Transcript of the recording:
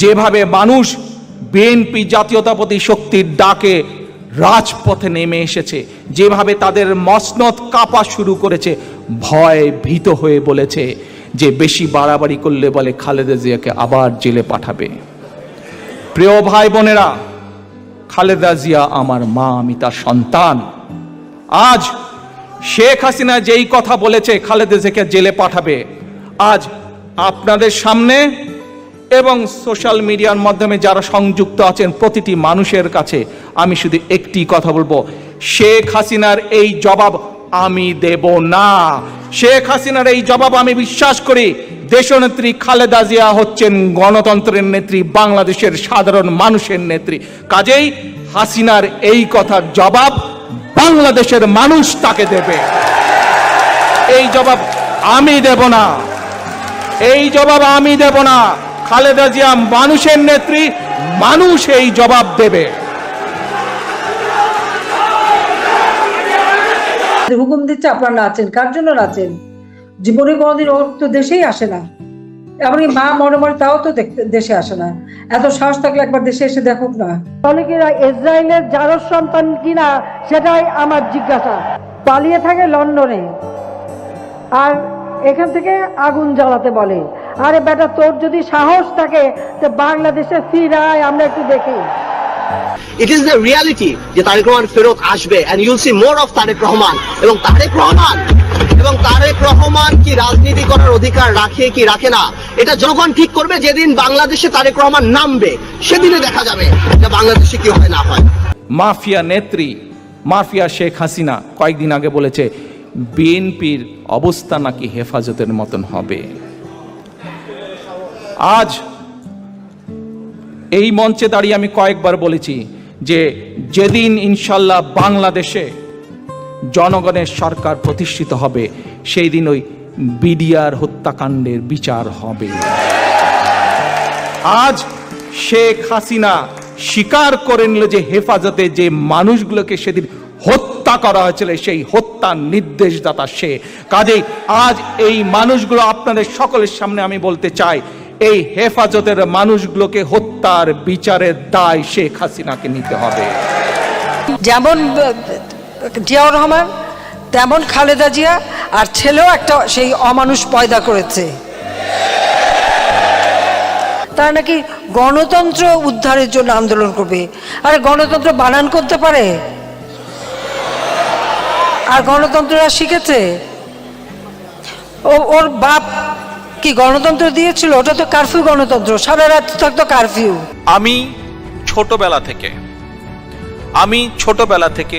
যেভাবে মানুষ বিএনপি জাতীয়তাবাদী শক্তির ডাকে রাজপথে নেমে এসেছে, যেভাবে তাদের মসনদ কাঁপা শুরু করেছে, ভয় ভীত হয়ে বলেছে যে বেশি বাড়াবাড়ি করলে বলে খালেদা জিয়াকে আবার জেলে পাঠাবে। প্রিয় ভাই বোনেরা, খালেদা জিয়া আমার মা, আমি তার সন্তান। আজ শেখ হাসিনা যেই কথা বলেছে খালেদা জিয়াকে জেলে পাঠাবে, আজ আপনাদের সামনে এবং সোশ্যাল মিডিয়ার মাধ্যমে যারা সংযুক্ত আছেন প্রতিটি মানুষের কাছে আমি শুধু একটি কথা বলবো, শেখ হাসিনার এই জবাব আমি দেব না। শেখ হাসিনার এই জবাব আমি বিশ্বাস করি দেশনেত্রী খালেদা জিয়া হচ্ছেন গণতন্ত্রের নেত্রী, বাংলাদেশের সাধারণ মানুষের নেত্রী। কাজেই হাসিনার এই কথার জবাব বাংলাদেশের মানুষ তাকে দেবে। এই জবাব আমি দেব না, এই জবাব আমি দেব না। খালেদা জিয়া মানুষের নেত্রী, মানুষ এই জবাব দেবে। হুকুম দিচ্ছে আপনারা নাচেন, কার জন্য নাচেন? জীবনে কোনোদিন ওর তো দেশেই আসে না, এমনকি মা মনে মনে তাও তো দেশে আসে না। এত সাহস থাকলে একবার দেশে এসে দেখুক না। তাহলে কিনা ইসরায়েলের জারজ সন্তান কিনা সেটাই আমার জিজ্ঞাসা। পালিয়ে থাকে লন্ডনে আর এখান থেকে আগুন জ্বালাতে বলে। আরে বেটা, তোর যদি সাহস থাকে তো বাংলাদেশে ফিরায়, আমরা একটু দেখি। It is the reality যে তারেক রহমান ফেরত আসবে and you'll see more of Tarique Rahman. এবং তারেক রহমান কি রাজনীতি করার অধিকার রাখে কি রাখে না এটা জনগণ ঠিক করবে। যেদিন বাংলাদেশে তারেক রহমান নামবে সেদিনে দেখা যাবে যে বাংলাদেশে কি হয় না হয়। মাফিয়া নেত্রী, মাফিয়া শেখ হাসিনা কয়েকদিন আগে বলেছে বিএনপির অবস্থা নাকি হেফাজতের মতন হবে। আজ এই মঞ্চে দাঁড়িয়ে আমি কয়েকবার বলেছি যে যেদিন ইনশাল্লাহ বাংলাদেশে জনগণের সরকার প্রতিষ্ঠিত হবে সেই দিন ওই বিডিআর হত্যাকাণ্ডের বিচার হবে। আজ শেখ হাসিনা স্বীকার করে নিল যে হেফাজতে যে মানুষগুলোকে সেদিন হত্যা করা হয়েছিল সেই হত্যার নির্দেশদাতা সে। কাজেই আজ এই মানুষগুলো আপনাদের সকলের সামনে আমি বলতে চাই, এই হেফাজতের মানুষগুলোকে হত্যার বিচারের দায় শেখ হাসিনাকে নিতে হবে। যেমন জিয়াউর রহমান তেমন খালেদা জিয়া, আর ছেলেও একটা সেই অমানুষ পয়দা করেছে। তারা নাকি গণতন্ত্র উদ্ধারের জন্য আন্দোলন করবে। আরে গণতন্ত্র বানান করতে পারে? আর গণতন্ত্ররা শিখেছে? ওর বাপ কি গণতন্ত্র দিয়েছিল? ওটা তো কারফিউ গণতন্ত্র, সারা রাত থাকতো কারফিউ। আমি ছোটবেলা থেকে